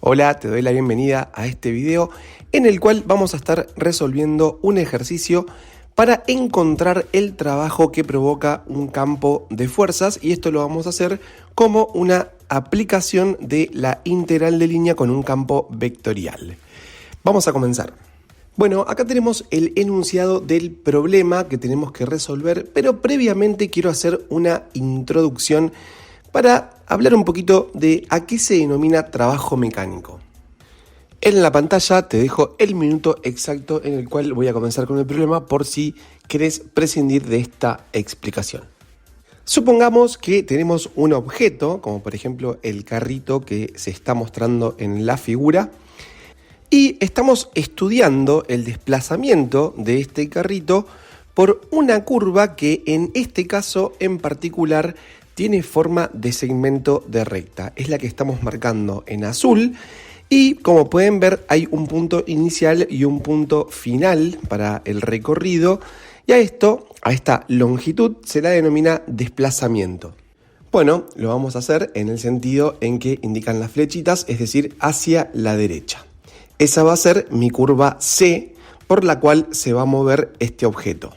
Hola, te doy la bienvenida a este video en el cual vamos a estar resolviendo un ejercicio para encontrar el trabajo que provoca un campo de fuerzas, y esto lo vamos a hacer como una aplicación de la integral de línea con un campo vectorial. Vamos a comenzar. Bueno, acá tenemos el enunciado del problema que tenemos que resolver, pero previamente quiero hacer una introducción para hablar un poquito de a qué se denomina trabajo mecánico. En la pantalla te dejo el minuto exacto en el cual voy a comenzar con el problema por si querés prescindir de esta explicación. Supongamos que tenemos un objeto, como por ejemplo el carrito que se está mostrando en la figura, y estamos estudiando el desplazamiento de este carrito por una curva que en este caso en particular tiene forma de segmento de recta. Es la que estamos marcando en azul y como pueden ver hay un punto inicial y un punto final para el recorrido, y a esta longitud se la denomina desplazamiento. Bueno, lo vamos a hacer en el sentido en que indican las flechitas, es decir, hacia la derecha. Esa va a ser mi curva C por la cual se va a mover este objeto.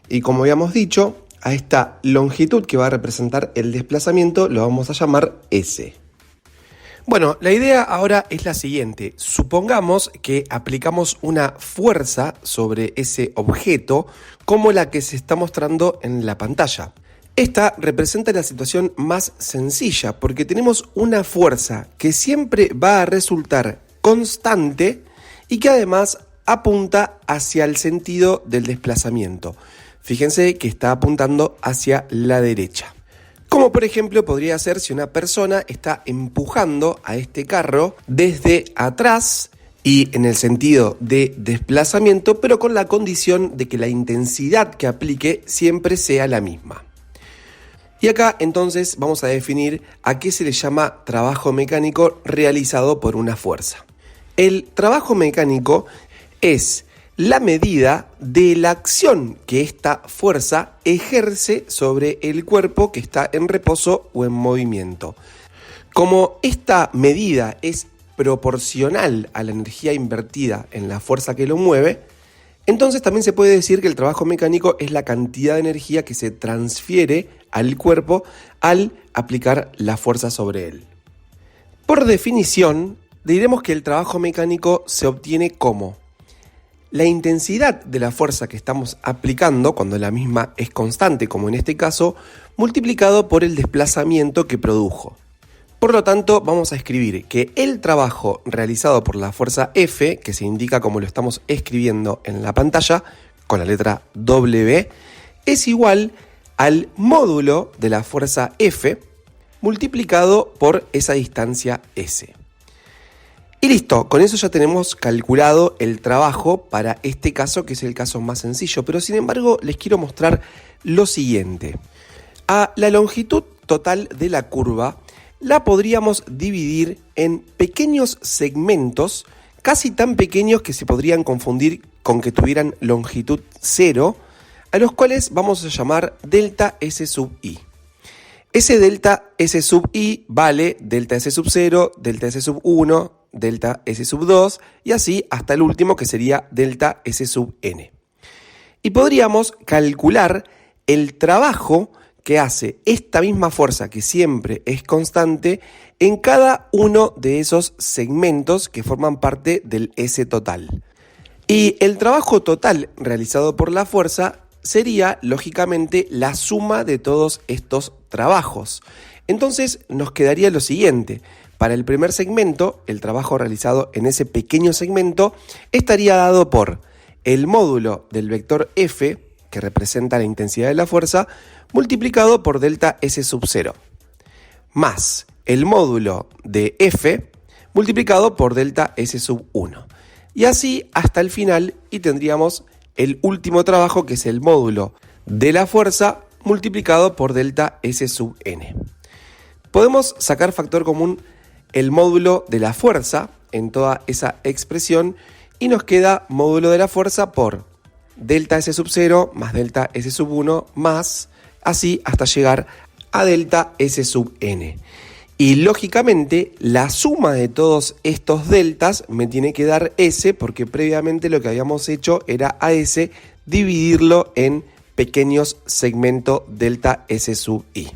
Y como habíamos dicho, a esta longitud que va a representar el desplazamiento lo vamos a llamar S. Bueno, la idea ahora es la siguiente. Supongamos que aplicamos una fuerza sobre ese objeto como la que se está mostrando en la pantalla. Esta representa la situación más sencilla porque tenemos una fuerza que siempre va a resultar constante y que además apunta hacia el sentido del desplazamiento. Fíjense que está apuntando hacia la derecha. Como por ejemplo podría ser si una persona está empujando a este carro desde atrás y en el sentido de desplazamiento, pero con la condición de que la intensidad que aplique siempre sea la misma. Y acá entonces vamos a definir a qué se le llama trabajo mecánico realizado por una fuerza. El trabajo mecánico es la medida de la acción que esta fuerza ejerce sobre el cuerpo que está en reposo o en movimiento. Como esta medida es proporcional a la energía invertida en la fuerza que lo mueve, entonces también se puede decir que el trabajo mecánico es la cantidad de energía que se transfiere al cuerpo al aplicar la fuerza sobre él. Por definición, diremos que el trabajo mecánico se obtiene como la intensidad de la fuerza que estamos aplicando, cuando la misma es constante, como en este caso, multiplicado por el desplazamiento que produjo. Por lo tanto, vamos a escribir que el trabajo realizado por la fuerza F, que se indica como lo estamos escribiendo en la pantalla, con la letra W, es igual al módulo de la fuerza F multiplicado por esa distancia S. Y listo, con eso ya tenemos calculado el trabajo para este caso, que es el caso más sencillo, pero sin embargo les quiero mostrar lo siguiente. A la longitud total de la curva la podríamos dividir en pequeños segmentos, casi tan pequeños que se podrían confundir con que tuvieran longitud 0, a los cuales vamos a llamar delta S sub i. Ese delta S sub i vale delta S sub 0, delta S sub 1, delta S sub 2 y así hasta el último que sería delta S sub n. Y podríamos calcular el trabajo que hace esta misma fuerza, que siempre es constante, en cada uno de esos segmentos que forman parte del S total. Y el trabajo total realizado por la fuerza sería lógicamente la suma de todos estos trabajos. Entonces nos quedaría lo siguiente. Para el primer segmento, el trabajo realizado en ese pequeño segmento estaría dado por el módulo del vector F, que representa la intensidad de la fuerza, multiplicado por delta S sub 0, más el módulo de F multiplicado por delta S sub 1. Y así hasta el final, y tendríamos el último trabajo, que es el módulo de la fuerza multiplicado por delta S sub n. Podemos sacar factor común el módulo de la fuerza en toda esa expresión y nos queda módulo de la fuerza por delta S sub 0 más delta S sub 1 más así hasta llegar a delta S sub n. Y lógicamente la suma de todos estos deltas me tiene que dar S, porque previamente lo que habíamos hecho era a S dividirlo en pequeños segmentos delta S sub I.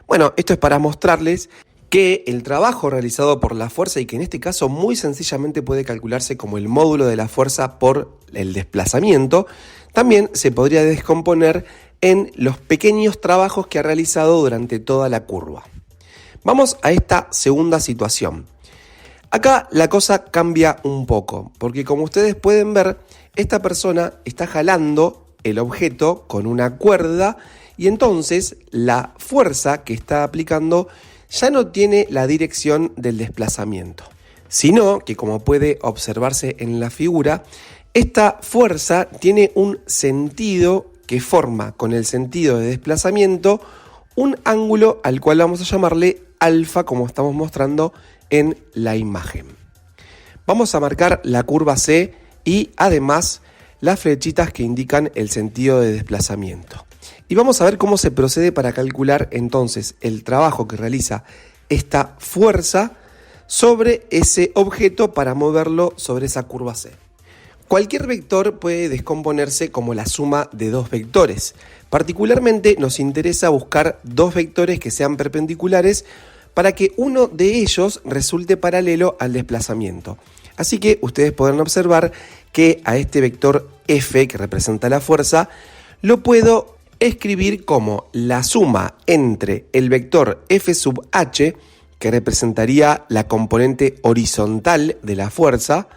Bueno, esto es para mostrarles que el trabajo realizado por la fuerza, y que en este caso muy sencillamente puede calcularse como el módulo de la fuerza por el desplazamiento, también se podría descomponer en los pequeños trabajos que ha realizado durante toda la curva. Vamos a esta segunda situación. Acá la cosa cambia un poco, porque como ustedes pueden ver, esta persona está jalando el objeto con una cuerda y entonces la fuerza que está aplicando ya no tiene la dirección del desplazamiento, sino que, como puede observarse en la figura, esta fuerza tiene un sentido que forma con el sentido de desplazamiento un ángulo al cual vamos a llamarle alfa, como estamos mostrando en la imagen. Vamos a marcar la curva C y además las flechitas que indican el sentido de desplazamiento. Y vamos a ver cómo se procede para calcular entonces el trabajo que realiza esta fuerza sobre ese objeto para moverlo sobre esa curva C. Cualquier vector puede descomponerse como la suma de dos vectores. Particularmente nos interesa buscar dos vectores que sean perpendiculares para que uno de ellos resulte paralelo al desplazamiento. Así que ustedes podrán observar que a este vector F, que representa la fuerza, lo puedo escribir como la suma entre el vector F sub h, que representaría la componente horizontal de la fuerza,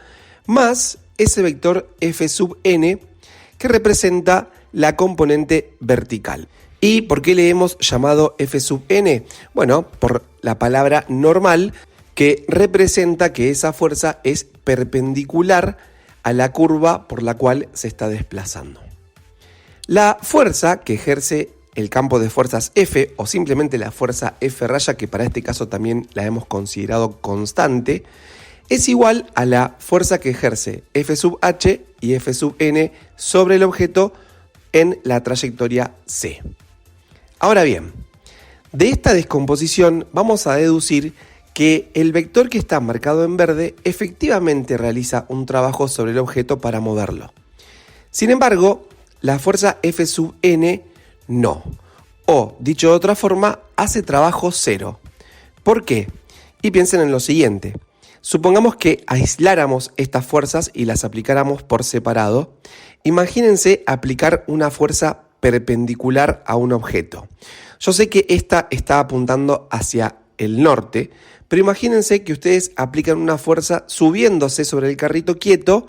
más ese vector F sub n, que representa la componente vertical. ¿Y por qué le hemos llamado F sub n? Bueno, por la palabra normal, que representa que esa fuerza es perpendicular a la curva por la cual se está desplazando. La fuerza que ejerce el campo de fuerzas F, o simplemente la fuerza F raya, que para este caso también la hemos considerado constante, es igual a la fuerza que ejerce F sub h y F sub n sobre el objeto en la trayectoria C. Ahora bien, de esta descomposición vamos a deducir que el vector que está marcado en verde efectivamente realiza un trabajo sobre el objeto para moverlo. Sin embargo, la fuerza F sub n no, o dicho de otra forma, hace trabajo cero. ¿Por qué? Y piensen en lo siguiente. Supongamos que aisláramos estas fuerzas y las aplicáramos por separado. Imagínense aplicar una fuerza perpendicular a un objeto. Yo sé que esta está apuntando hacia el norte, pero imagínense que ustedes aplican una fuerza subiéndose sobre el carrito quieto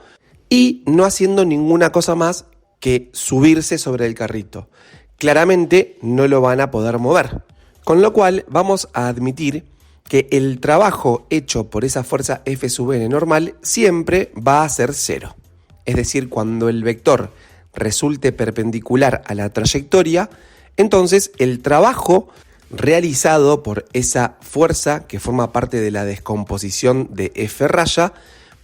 y no haciendo ninguna cosa más que subirse sobre el carrito. Claramente no lo van a poder mover. Con lo cual vamos a admitir que el trabajo hecho por esa fuerza F sub n normal siempre va a ser cero. Es decir, cuando el vector resulte perpendicular a la trayectoria, entonces el trabajo realizado por esa fuerza que forma parte de la descomposición de F raya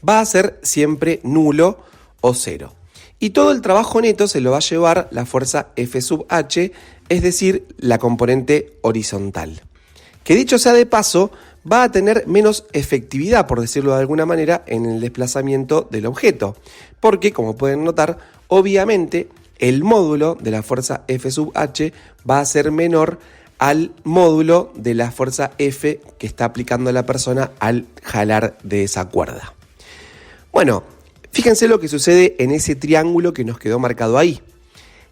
va a ser siempre nulo o cero. Y todo el trabajo neto se lo va a llevar la fuerza F sub h, es decir, la componente horizontal. Que dicho sea de paso, va a tener menos efectividad, por decirlo de alguna manera, en el desplazamiento del objeto. Porque, como pueden notar, obviamente el módulo de la fuerza F sub h va a ser menor al módulo de la fuerza F que está aplicando la persona al jalar de esa cuerda. Bueno, fíjense lo que sucede en ese triángulo que nos quedó marcado ahí.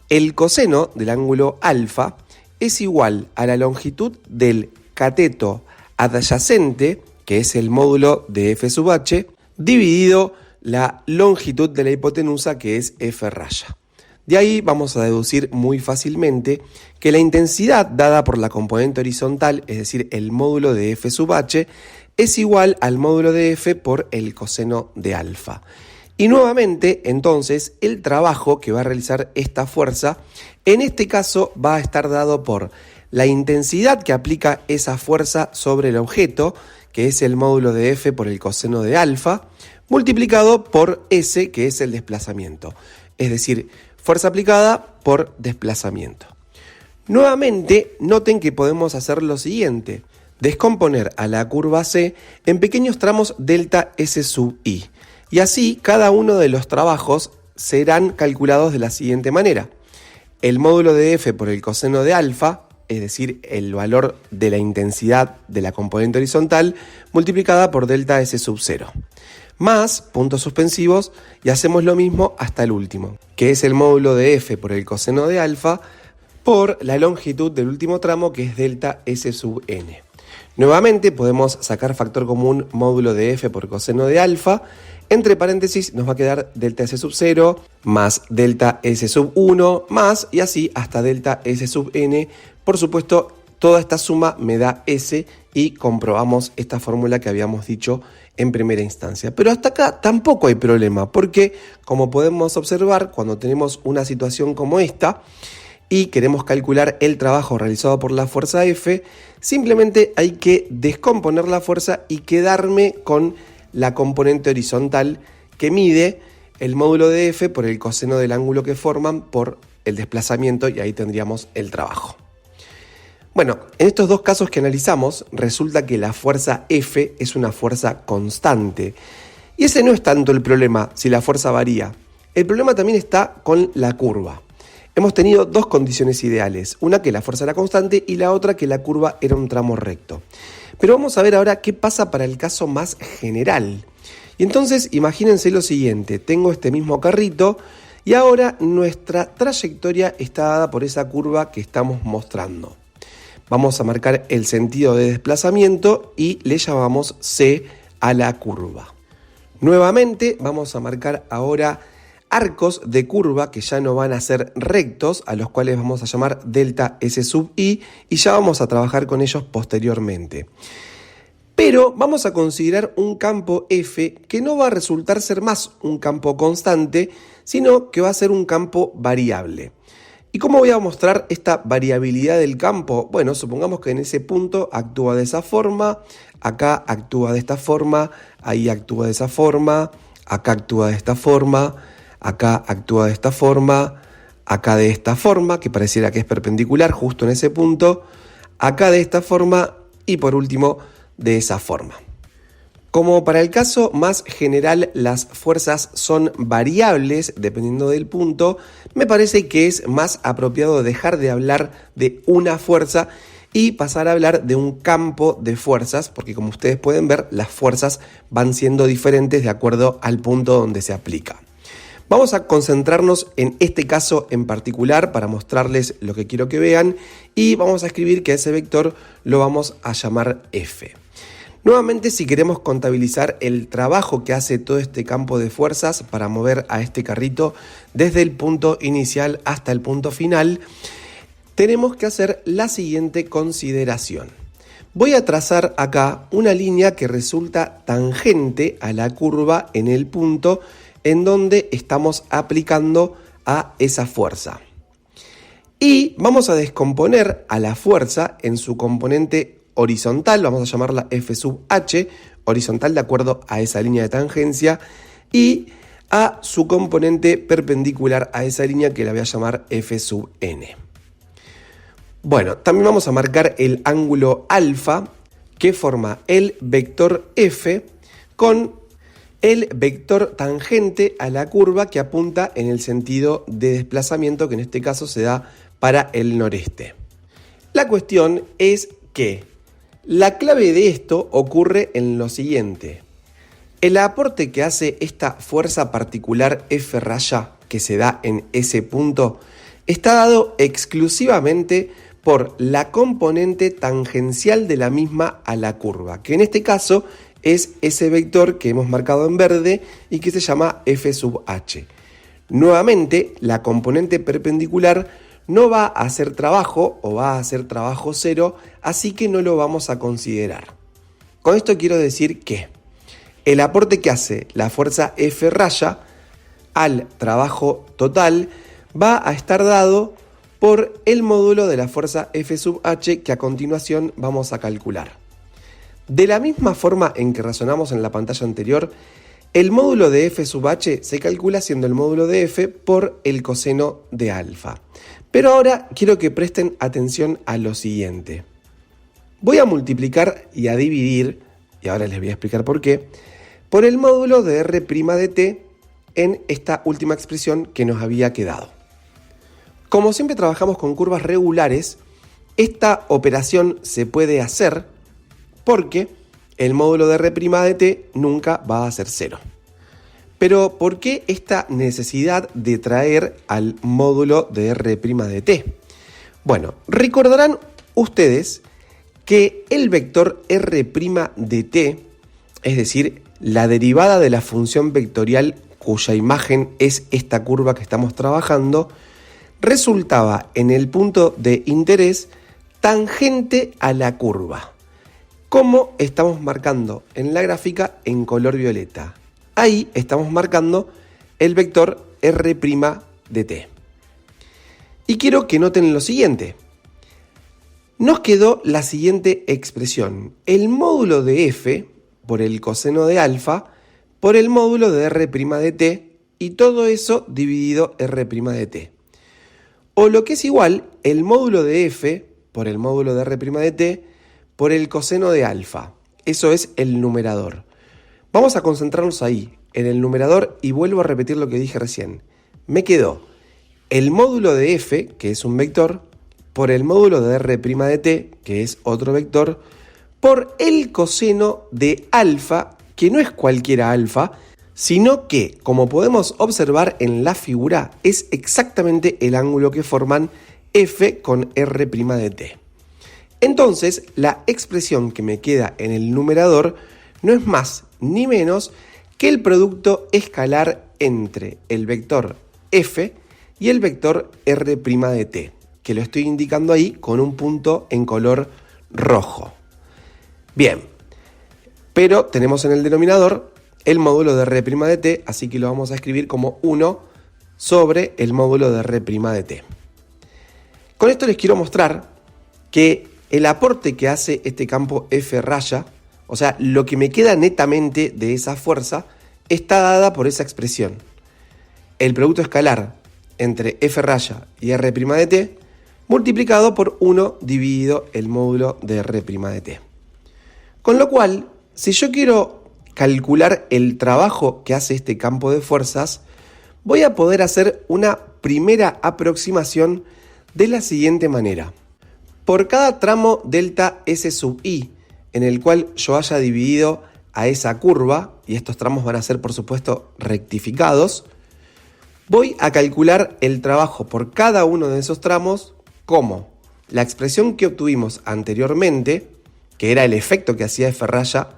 El coseno del ángulo alfa es igual a la longitud del cateto adyacente, que es el módulo de F sub h, dividido la longitud de la hipotenusa, que es F raya. De ahí vamos a deducir muy fácilmente que la intensidad dada por la componente horizontal, es decir, el módulo de F sub h, es igual al módulo de F por el coseno de alfa. Y nuevamente, entonces, el trabajo que va a realizar esta fuerza, en este caso va a estar dado por la intensidad que aplica esa fuerza sobre el objeto, que es el módulo de F por el coseno de alfa, multiplicado por S, que es el desplazamiento. Es decir, fuerza aplicada por desplazamiento. Nuevamente, noten que podemos hacer lo siguiente. descomponer a la curva C en pequeños tramos delta S sub i. Y así cada uno de los trabajos serán calculados de la siguiente manera. El módulo de f por el coseno de alfa, es decir, el valor de la intensidad de la componente horizontal, multiplicada por delta S sub 0. Más puntos suspensivos y hacemos lo mismo hasta el último, que es el módulo de f por el coseno de alfa por la longitud del último tramo, que es delta S sub n. Nuevamente podemos sacar factor común módulo de f por coseno de alfa. Entre paréntesis nos va a quedar delta S sub 0 más delta S sub 1 más y así hasta delta S sub n. Por supuesto, toda esta suma me da S y comprobamos esta fórmula que habíamos dicho en primera instancia. Pero hasta acá tampoco hay problema porque, como podemos observar, cuando tenemos una situación como esta y queremos calcular el trabajo realizado por la fuerza F, simplemente hay que descomponer la fuerza y quedarme con la componente horizontal que mide el módulo de F por el coseno del ángulo que forman por el desplazamiento y ahí tendríamos el trabajo. Bueno, en estos dos casos que analizamos, resulta que la fuerza F es una fuerza constante. Y ese no es tanto el problema si la fuerza varía. El problema también está con la curva. Hemos tenido dos condiciones ideales, una que la fuerza era constante y la otra que la curva era un tramo recto. Pero vamos a ver ahora qué pasa para el caso más general. Y entonces imagínense lo siguiente, tengo este mismo carrito y ahora nuestra trayectoria está dada por esa curva que estamos mostrando. Vamos a marcar el sentido de desplazamiento y le llamamos C a la curva. Nuevamente vamos a marcar ahora arcos de curva que ya no van a ser rectos, a los cuales vamos a llamar delta S sub i y ya vamos a trabajar con ellos posteriormente. Pero vamos a considerar un campo F que no va a resultar ser más un campo constante, sino que va a ser un campo variable. ¿Y cómo voy a mostrar esta variabilidad del campo? Bueno, supongamos que en ese punto actúa de esa forma, acá actúa de esta forma, ahí actúa de esa forma, acá actúa de esta forma, acá actúa de esta forma, acá de esta forma, que pareciera que es perpendicular justo en ese punto, acá de esta forma y por último de esa forma. Como para el caso más general las fuerzas son variables dependiendo del punto, me parece que es más apropiado dejar de hablar de una fuerza y pasar a hablar de un campo de fuerzas, porque como ustedes pueden ver, las fuerzas van siendo diferentes de acuerdo al punto donde se aplica. Vamos a concentrarnos en este caso en particular para mostrarles lo que quiero que vean y vamos a escribir que ese vector lo vamos a llamar F. Nuevamente, si queremos contabilizar el trabajo que hace todo este campo de fuerzas para mover a este carrito desde el punto inicial hasta el punto final, tenemos que hacer la siguiente consideración. Voy a trazar acá una línea que resulta tangente a la curva en el punto en donde estamos aplicando a esa fuerza. Y vamos a descomponer a la fuerza en su componente horizontal, vamos a llamarla F sub h, horizontal de acuerdo a esa línea de tangencia, y a su componente perpendicular a esa línea que la voy a llamar F sub n. Bueno, también vamos a marcar el ángulo alfa que forma el vector F con el vector tangente a la curva que apunta en el sentido de desplazamiento que en este caso se da para el noreste. La cuestión es que la clave de esto ocurre en lo siguiente. El aporte que hace esta fuerza particular F raya que se da en ese punto está dado exclusivamente por la componente tangencial de la misma a la curva, que en este caso es ese vector que hemos marcado en verde y que se llama F sub h. Nuevamente, la componente perpendicular no va a hacer trabajo o va a hacer trabajo cero, así que no lo vamos a considerar. Con esto quiero decir que el aporte que hace la fuerza F raya al trabajo total va a estar dado por el módulo de la fuerza F sub h que a continuación vamos a calcular. De la misma forma en que razonamos en la pantalla anterior, el módulo de F sub h se calcula siendo el módulo de F por el coseno de alfa. Pero ahora quiero que presten atención a lo siguiente. Voy a multiplicar y a dividir, y ahora les voy a explicar por qué, por el módulo de R' de t en esta última expresión que nos había quedado. Como siempre trabajamos con curvas regulares, esta operación se puede hacer porque el módulo de R' de t nunca va a ser 0. Pero ¿por qué esta necesidad de traer al módulo de R' de t? Bueno, recordarán ustedes que el vector R' de t, es decir, la derivada de la función vectorial cuya imagen es esta curva que estamos trabajando, resultaba en el punto de interés tangente a la curva, como estamos marcando en la gráfica en color violeta. Ahí estamos marcando el vector R' de t. Y quiero que noten lo siguiente. Nos quedó la siguiente expresión. El módulo de f por el coseno de alfa por el módulo de R' de t y todo eso dividido R' de t. O lo que es igual, el módulo de f por el módulo de R' de t por el coseno de alfa. Eso es el numerador. Vamos a concentrarnos ahí, en el numerador, y vuelvo a repetir lo que dije recién. Me quedó el módulo de f, que es un vector, por el módulo de R' de t, que es otro vector, por el coseno de alfa, que no es cualquiera alfa, sino que, como podemos observar en la figura, es exactamente el ángulo que forman f con R' de t. Entonces, la expresión que me queda en el numerador no es más ni menos que el producto escalar entre el vector f y el vector R' de t, que lo estoy indicando ahí con un punto en color rojo. Bien, pero tenemos en el denominador el módulo de R' de t, así que lo vamos a escribir como 1 sobre el módulo de R' de t. Con esto les quiero mostrar que el aporte que hace este campo F raya, o sea, lo que me queda netamente de esa fuerza, está dada por esa expresión. El producto escalar entre F raya y R' de t multiplicado por 1 dividido el módulo de R' de t. Con lo cual, si yo quiero calcular el trabajo que hace este campo de fuerzas, voy a poder hacer una primera aproximación de la siguiente manera. Por cada tramo delta S sub i, en el cual yo haya dividido a esa curva, y estos tramos van a ser por supuesto rectificados, voy a calcular el trabajo por cada uno de esos tramos como la expresión que obtuvimos anteriormente, que era el efecto que hacía F raya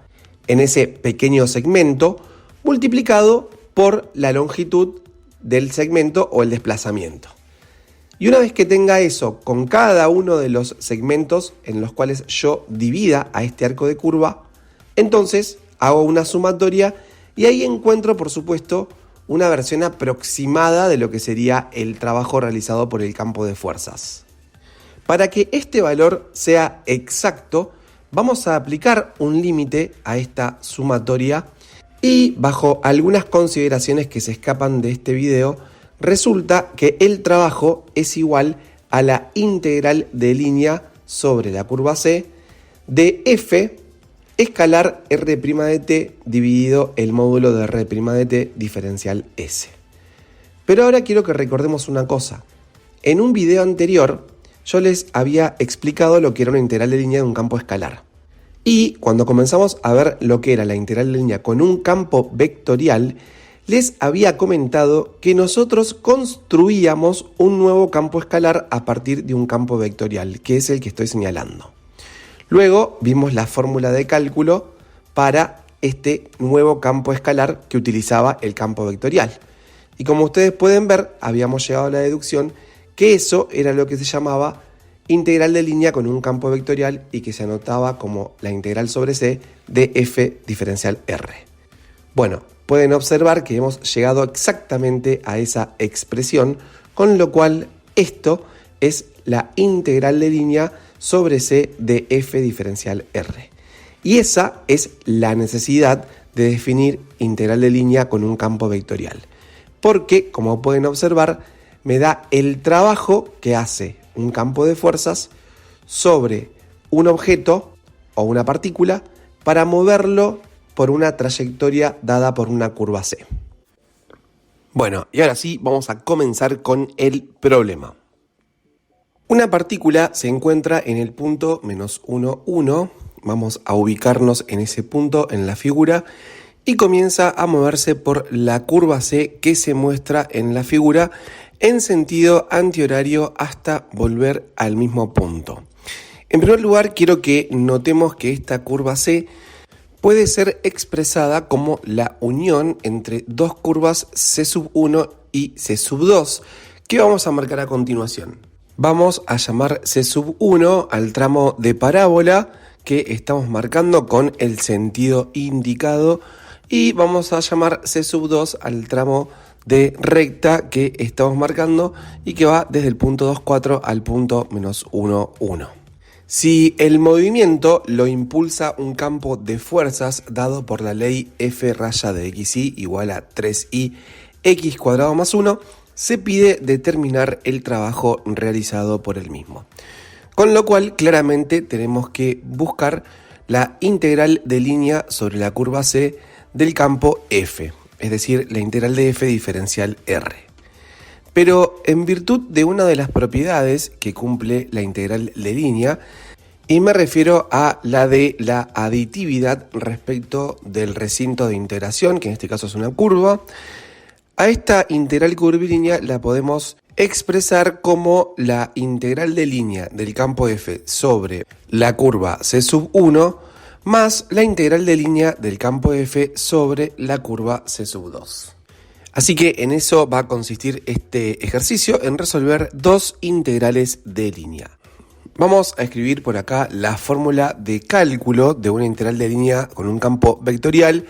en ese pequeño segmento, multiplicado por la longitud del segmento o el desplazamiento. Y una vez que tenga eso con cada uno de los segmentos en los cuales yo divida a este arco de curva, entonces hago una sumatoria y ahí encuentro, por supuesto, una versión aproximada de lo que sería el trabajo realizado por el campo de fuerzas. Para que este valor sea exacto, vamos a aplicar un límite a esta sumatoria y, bajo algunas consideraciones que se escapan de este video, resulta que el trabajo es igual a la integral de línea sobre la curva C de f escalar R' de t dividido el módulo de R' de t diferencial S. Pero ahora quiero que recordemos una cosa. En un video anterior yo les había explicado lo que era una integral de línea de un campo escalar. Y cuando comenzamos a ver lo que era la integral de línea con un campo vectorial, les había comentado que nosotros construíamos un nuevo campo escalar a partir de un campo vectorial, que es el que estoy señalando. Luego vimos la fórmula de cálculo para este nuevo campo escalar que utilizaba el campo vectorial. Y como ustedes pueden ver, habíamos llegado a la deducción que eso era lo que se llamaba integral de línea con un campo vectorial y que se anotaba como la integral sobre C de f diferencial R. Bueno, pueden observar que hemos llegado exactamente a esa expresión, con lo cual esto es la integral de línea sobre C de f diferencial R. Y esa es la necesidad de definir integral de línea con un campo vectorial. Porque, como pueden observar, me da el trabajo que hace un campo de fuerzas sobre un objeto o una partícula para moverlo por una trayectoria dada por una curva C. Bueno, y ahora sí vamos a comenzar con el problema. Una partícula se encuentra en el punto -1, 1. Vamos a ubicarnos en ese punto en la figura y comienza a moverse por la curva C que se muestra en la figura en sentido antihorario hasta volver al mismo punto. En primer lugar, quiero que notemos que esta curva C puede ser expresada como la unión entre dos curvas C1 y C2 que vamos a marcar a continuación. Vamos a llamar C1 al tramo de parábola que estamos marcando con el sentido indicado y vamos a llamar C2 al tramo de recta que estamos marcando y que va desde el punto 2, 4 al punto -1, 1. Si el movimiento lo impulsa un campo de fuerzas dado por la ley F raya de XY igual a 3i x cuadrado más 1, se pide determinar el trabajo realizado por el mismo. Con lo cual, claramente tenemos que buscar la integral de línea sobre la curva C del campo F, es decir, la integral de F diferencial R. Pero en virtud de una de las propiedades que cumple la integral de línea, y me refiero a la de la aditividad respecto del recinto de integración, que en este caso es una curva, a esta integral curvilínea la podemos expresar como la integral de línea del campo F sobre la curva C1 más la integral de línea del campo F sobre la curva C2. Así que en eso va a consistir este ejercicio, en resolver dos integrales de línea. Vamos a escribir por acá la fórmula de cálculo de una integral de línea con un campo vectorial,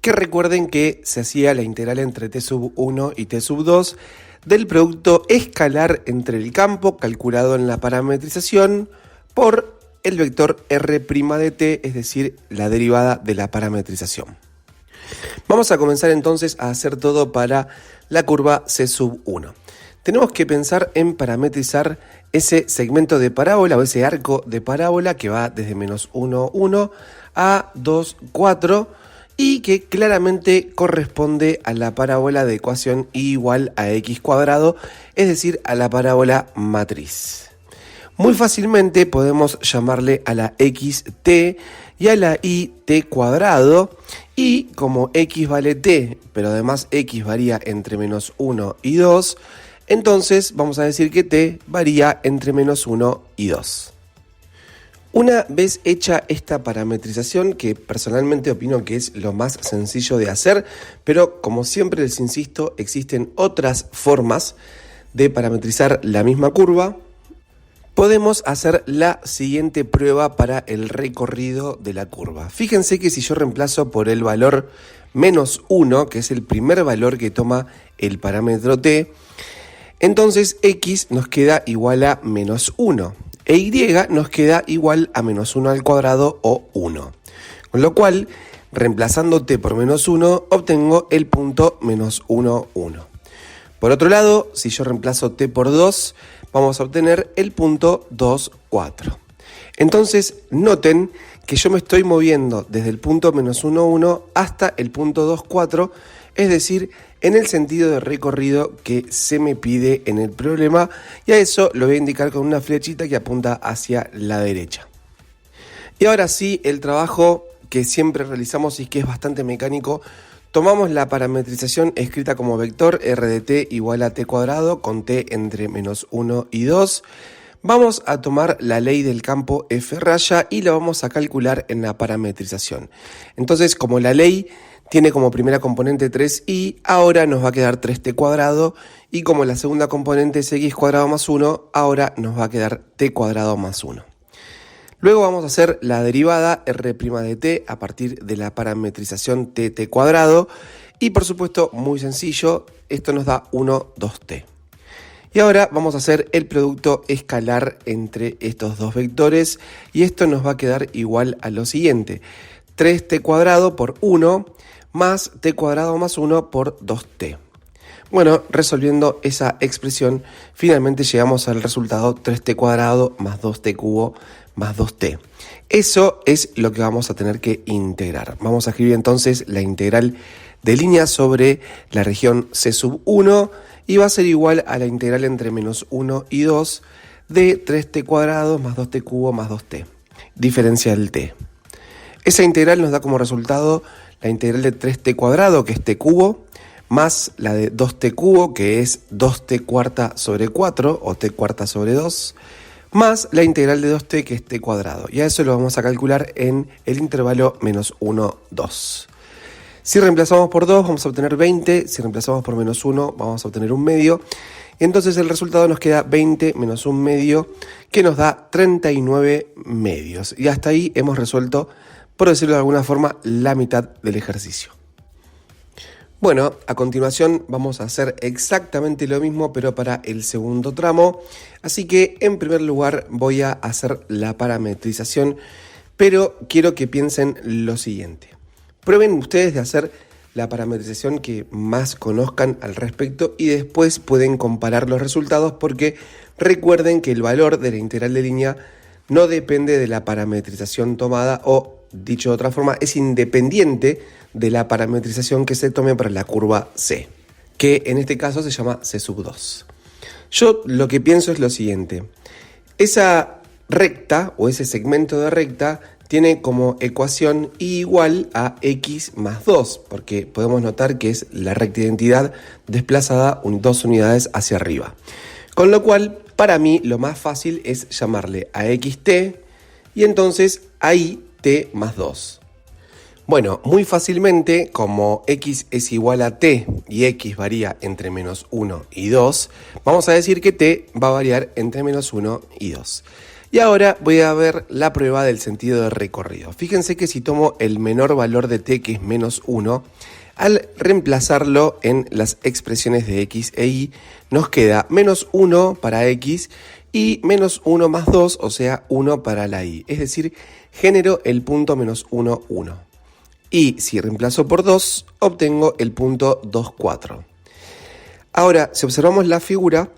que recuerden que se hacía la integral entre T1 y T2 del producto escalar entre el campo calculado en la parametrización por el vector R' de t, es decir, la derivada de la parametrización. Vamos a comenzar entonces a hacer todo para la curva C1. Tenemos que pensar en parametrizar ese segmento de parábola o ese arco de parábola que va desde -1, 1 a 2, 4 y que claramente corresponde a la parábola de ecuación y igual a x cuadrado, es decir, a la parábola matriz. Muy fácilmente podemos llamarle a la xt y a la y t cuadrado, y como x vale t, pero además x varía entre -1 y 2, entonces vamos a decir que t varía entre -1 y 2. Una vez hecha esta parametrización, que personalmente opino que es lo más sencillo de hacer, pero como siempre les insisto, existen otras formas de parametrizar la misma curva, podemos hacer la siguiente prueba para el recorrido de la curva. Fíjense que si yo reemplazo por el valor -1, que es el primer valor que toma el parámetro t, entonces x nos queda igual a -1 e y nos queda igual a -1 al cuadrado o 1. Con lo cual, reemplazando t por -1, obtengo el punto -1, 1. Por otro lado, si yo reemplazo t por 2, vamos a obtener el punto 2, 4. Entonces, noten que yo me estoy moviendo desde el punto -1, 1 hasta el punto 2, 4, es decir, en el sentido de recorrido que se me pide en el problema, y a eso lo voy a indicar con una flechita que apunta hacia la derecha. Y ahora sí, el trabajo que siempre realizamos y que es bastante mecánico, tomamos la parametrización escrita como vector r de t igual a t cuadrado con t entre -1 y 2. Vamos a tomar la ley del campo F raya y la vamos a calcular en la parametrización. Entonces, como la ley tiene como primera componente 3i, ahora nos va a quedar 3t cuadrado, y como la segunda componente es x cuadrado más 1, ahora nos va a quedar t cuadrado más 1. Luego vamos a hacer la derivada r' de t a partir de la parametrización t cuadrado, y por supuesto, muy sencillo, esto nos da 1, 2t. Y ahora vamos a hacer el producto escalar entre estos dos vectores, y esto nos va a quedar igual a lo siguiente: 3t cuadrado por 1 más t cuadrado más 1 por 2t. Bueno, resolviendo esa expresión, finalmente llegamos al resultado 3t cuadrado más 2t cubo más 2t. Eso es lo que vamos a tener que integrar. Vamos a escribir entonces la integral de línea sobre la región C sub 1 y va a ser igual a la integral entre menos 1 y 2 de 3t cuadrado más 2t cubo más 2t, diferencia del t. Esa integral nos da como resultado la integral de 3t cuadrado, que es t cubo, más la de 2t cubo, que es 2t cuarta sobre 4, o t cuarta sobre 2, más la integral de 2t, que es t cuadrado. Y a eso lo vamos a calcular en el intervalo menos 1, 2. Si reemplazamos por 2, vamos a obtener 20. Si reemplazamos por menos 1, vamos a obtener 1 medio. Entonces el resultado nos queda 20 menos 1 medio, que nos da 39 medios. Y hasta ahí hemos resuelto, por decirlo de alguna forma, la mitad del ejercicio. Bueno, a continuación vamos a hacer exactamente lo mismo, pero para el segundo tramo. Así que en primer lugar voy a hacer la parametrización, pero quiero que piensen lo siguiente. Prueben ustedes de hacer la parametrización que más conozcan al respecto y después pueden comparar los resultados, porque recuerden que el valor de la integral de línea no depende de la parametrización tomada, o dicho de otra forma, es independiente de la parametrización que se tome para la curva C, que en este caso se llama C sub 2. Yo lo que pienso es lo siguiente: esa recta o ese segmento de recta tiene como ecuación y igual a x más 2, porque podemos notar que es la recta de identidad desplazada 2 unidades hacia arriba. Con lo cual, para mí lo más fácil es llamarle a xt y entonces ahí t más 2. Bueno, muy fácilmente, como x es igual a t y x varía entre menos 1 y 2, vamos a decir que t va a variar entre menos 1 y 2. Y ahora voy a ver la prueba del sentido de recorrido. Fíjense que si tomo el menor valor de t, que es menos 1, al reemplazarlo en las expresiones de x e y, nos queda menos 1 para x y menos 1 más 2, o sea, 1 para la y. Es decir, genero el punto menos 1, 1. Y si reemplazo por 2, obtengo el punto 2, 4. Ahora, si observamos la figura,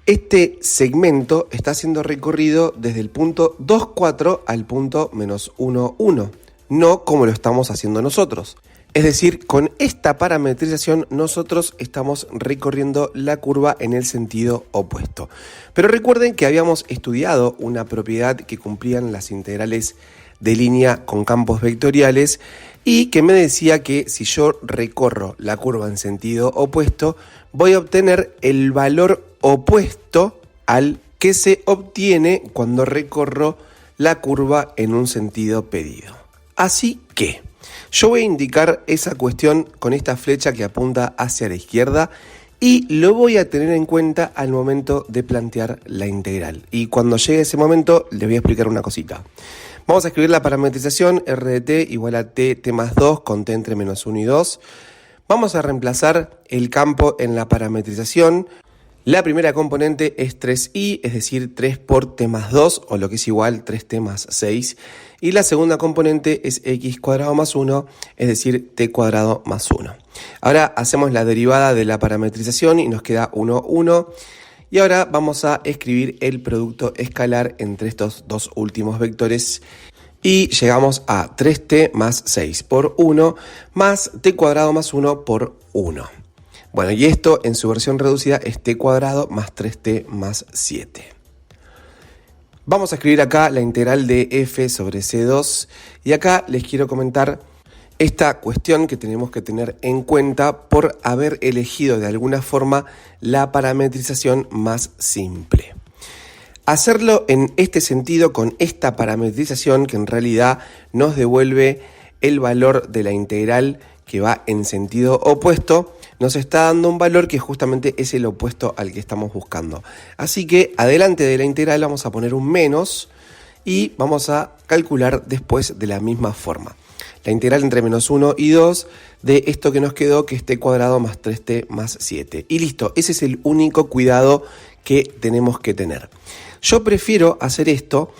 este segmento está siendo recorrido desde el punto 2, 4 al punto menos 1, 1, no como lo estamos haciendo nosotros. Es decir, con esta parametrización nosotros estamos recorriendo la curva en el sentido opuesto. Pero recuerden que habíamos estudiado una propiedad que cumplían las integrales de línea con campos vectoriales y que me decía que si yo recorro la curva en sentido opuesto, voy a obtener el valor opuesto al que se obtiene cuando recorro la curva en un sentido pedido. Así que yo voy a indicar esa cuestión con esta flecha que apunta hacia la izquierda y lo voy a tener en cuenta al momento de plantear la integral. Y cuando llegue ese momento les voy a explicar una cosita. Vamos a escribir la parametrización r de t igual a t más 2 con t entre menos 1 y 2. Vamos a reemplazar el campo en la parametrización. La primera componente es 3i, es decir, 3 por t más 2, o lo que es igual 3t más 6. Y la segunda componente es x cuadrado más 1, es decir, t cuadrado más 1. Ahora hacemos la derivada de la parametrización y nos queda 1, 1. Y ahora vamos a escribir el producto escalar entre estos dos últimos vectores y llegamos a 3t más 6 por 1 más t cuadrado más 1 por 1. Bueno, y esto en su versión reducida es t cuadrado más 3t más 7. Vamos a escribir acá la integral de f sobre c2 y acá les quiero comentar esta cuestión que tenemos que tener en cuenta por haber elegido de alguna forma la parametrización más simple. Hacerlo en este sentido con esta parametrización que en realidad nos devuelve el valor de la integral que va en sentido opuesto, nos está dando un valor que justamente es el opuesto al que estamos buscando. Así que adelante de la integral vamos a poner un menos y vamos a calcular después de la misma forma. La integral entre menos 1 y 2 de esto que nos quedó, que es t cuadrado más 3t más 7. Y listo, ese es el único cuidado que tenemos que tener. Yo prefiero hacer esto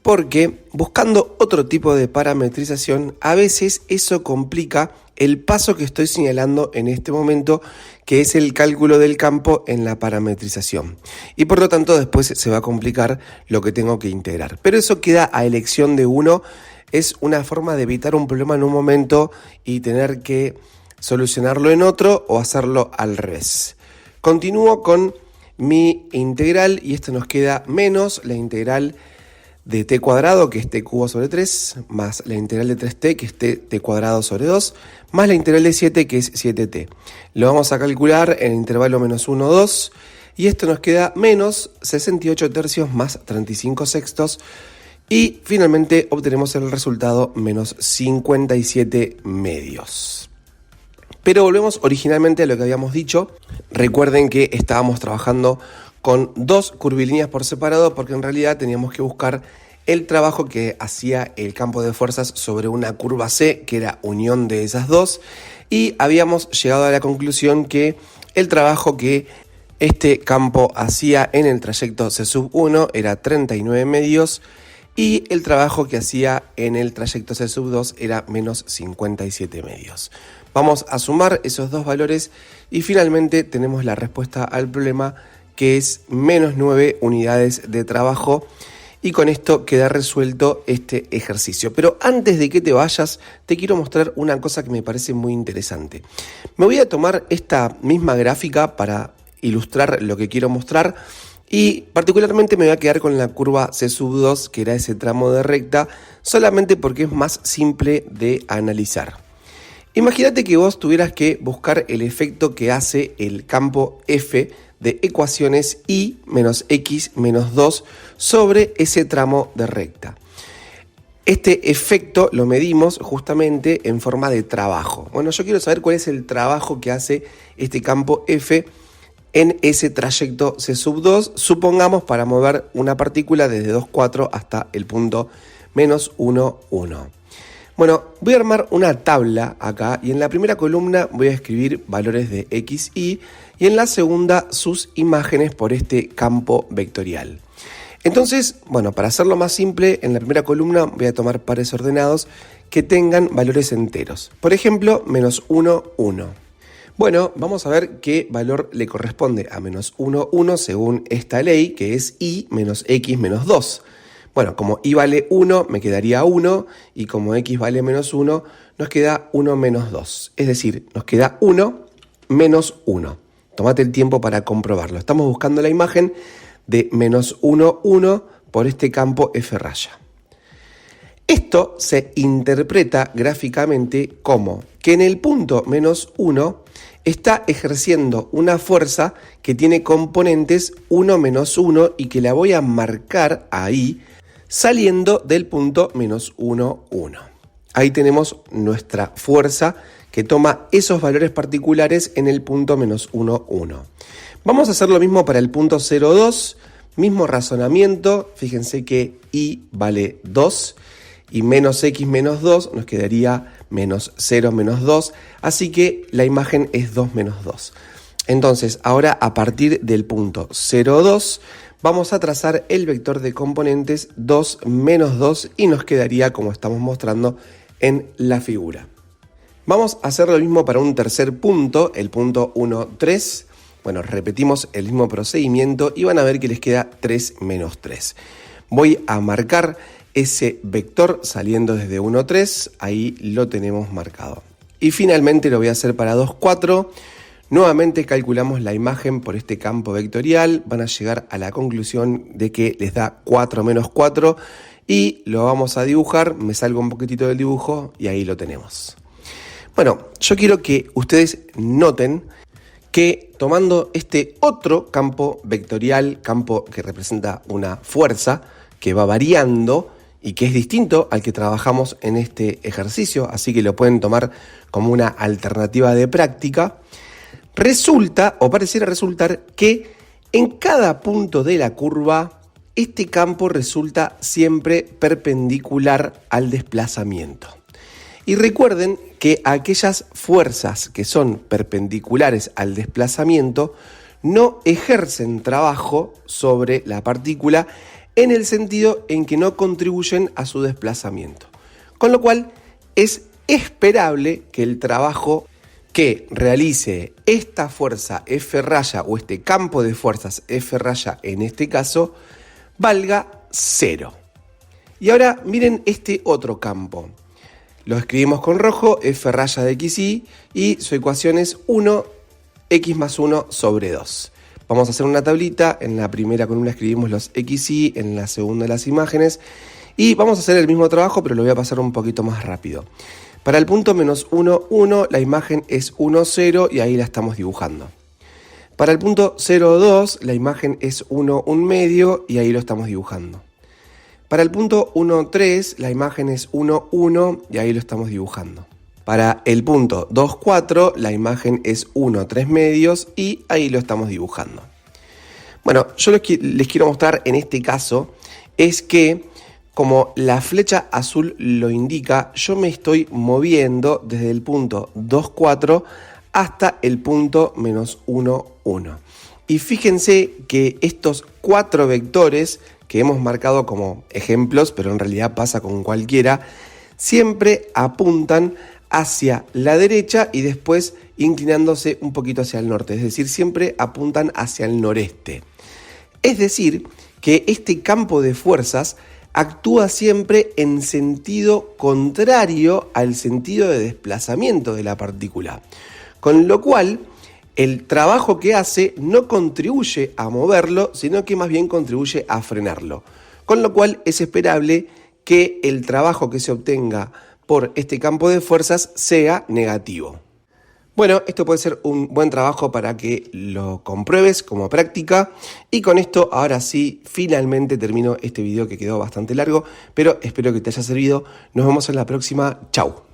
porque buscando otro tipo de parametrización, a veces eso complica el paso que estoy señalando en este momento, que es el cálculo del campo en la parametrización. Y por lo tanto después se va a complicar lo que tengo que integrar. Pero eso queda a elección de uno. Es una forma de evitar un problema en un momento y tener que solucionarlo en otro o hacerlo al revés. Continúo con mi integral y esto nos queda menos la integral de t cuadrado, que es t cubo sobre 3, más la integral de 3t, que es t cuadrado sobre 2, más la integral de 7, que es 7t. Lo vamos a calcular en el intervalo menos 1, 2, y esto nos queda menos 68 tercios más 35 sextos, y finalmente obtenemos el resultado menos 57 medios. Pero volvemos originalmente a lo que habíamos dicho. Recuerden que estábamos trabajando con dos curvilíneas por separado porque en realidad teníamos que buscar el trabajo que hacía el campo de fuerzas sobre una curva C, que era unión de esas dos, y habíamos llegado a la conclusión que el trabajo que este campo hacía en el trayecto C1 era 39 medios y el trabajo que hacía en el trayecto C2 era menos 57 medios. Vamos a sumar esos dos valores y finalmente tenemos la respuesta al problema, que es menos 9 unidades de trabajo, y con esto queda resuelto este ejercicio. Pero antes de que te vayas, te quiero mostrar una cosa que me parece muy interesante. Me voy a tomar esta misma gráfica para ilustrar lo que quiero mostrar y particularmente me voy a quedar con la curva C2, que era ese tramo de recta, solamente porque es más simple de analizar. Imagínate que vos tuvieras que buscar el efecto que hace el campo F de ecuaciones y menos x menos 2 sobre ese tramo de recta. Este efecto lo medimos justamente en forma de trabajo. Bueno, yo quiero saber cuál es el trabajo que hace este campo F en ese trayecto C2, supongamos para mover una partícula desde 2, 4 hasta el punto menos 1, 1. Bueno, voy a armar una tabla acá y en la primera columna voy a escribir valores de x, y en la segunda sus imágenes por este campo vectorial. Entonces, bueno, para hacerlo más simple, en la primera columna voy a tomar pares ordenados que tengan valores enteros. Por ejemplo, menos 1, 1. Bueno, vamos a ver qué valor le corresponde a menos 1, 1 según esta ley, que es y menos x menos 2. Bueno, como y vale 1, me quedaría 1, y como x vale menos 1, nos queda 1 menos 2. Es decir, nos queda 1 menos 1. Tómate el tiempo para comprobarlo. Estamos buscando la imagen de menos 1, 1 por este campo F raya. Esto se interpreta gráficamente como que en el punto menos 1 está ejerciendo una fuerza que tiene componentes 1 menos 1 y que la voy a marcar ahí, saliendo del punto menos 1, 1. Ahí tenemos nuestra fuerza que toma esos valores particulares en el punto menos 1, 1. Vamos a hacer lo mismo para el punto 0, 2, mismo razonamiento. Fíjense que y vale 2 y menos x menos 2 nos quedaría menos 0 menos 2, así que la imagen es 2 menos 2. Entonces, ahora a partir del punto 0, 2, vamos a trazar el vector de componentes 2 menos 2 y nos quedaría como estamos mostrando en la figura. Vamos a hacer lo mismo para un tercer punto, el punto 1, 3. Bueno, repetimos el mismo procedimiento y van a ver que les queda 3 menos 3. Voy a marcar ese vector saliendo desde 1, 3, ahí lo tenemos marcado. Y finalmente lo voy a hacer para 2, 4. Nuevamente calculamos la imagen por este campo vectorial, van a llegar a la conclusión de que les da 4 menos 4 y lo vamos a dibujar, me salgo un poquitito del dibujo y ahí lo tenemos. Bueno, yo quiero que ustedes noten que tomando este otro campo vectorial, campo que representa una fuerza que va variando y que es distinto al que trabajamos en este ejercicio, así que lo pueden tomar como una alternativa de práctica. Resulta, o pareciera resultar, que en cada punto de la curva este campo resulta siempre perpendicular al desplazamiento. Y recuerden que aquellas fuerzas que son perpendiculares al desplazamiento no ejercen trabajo sobre la partícula en el sentido en que no contribuyen a su desplazamiento. Con lo cual es esperable que el trabajo que realice esta fuerza F raya o este campo de fuerzas F raya en este caso valga 0. Y ahora miren este otro campo. Lo escribimos con rojo, F raya de XY, y su ecuación es 1x más 1 sobre 2. Vamos a hacer una tablita. En la primera columna escribimos los XY, en la segunda las imágenes. Y vamos a hacer el mismo trabajo, pero lo voy a pasar un poquito más rápido. Para el punto menos 1, 1, la imagen es 1, 0 y ahí la estamos dibujando. Para el punto 0, 2, la imagen es 1, 1 medio y ahí lo estamos dibujando. Para el punto 1, 3, la imagen es 1, 1 y ahí lo estamos dibujando. Para el punto 2, 4, la imagen es 1, 3 medios y ahí lo estamos dibujando. Bueno, yo les quiero mostrar en este caso es que, como la flecha azul lo indica, yo me estoy moviendo desde el punto 2, 4 hasta el punto menos 1, 1. Y fíjense que estos 4 vectores que hemos marcado como ejemplos, pero en realidad pasa con cualquiera, siempre apuntan hacia la derecha y después inclinándose un poquito hacia el norte, es decir, siempre apuntan hacia el noreste. Es decir, que este campo de fuerzas actúa siempre en sentido contrario al sentido de desplazamiento de la partícula, con lo cual el trabajo que hace no contribuye a moverlo, sino que más bien contribuye a frenarlo. Con lo cual es esperable que el trabajo que se obtenga por este campo de fuerzas sea negativo. Bueno, esto puede ser un buen trabajo para que lo compruebes como práctica. Y con esto, ahora sí, finalmente termino este video que quedó bastante largo, pero espero que te haya servido. Nos vemos en la próxima. Chau.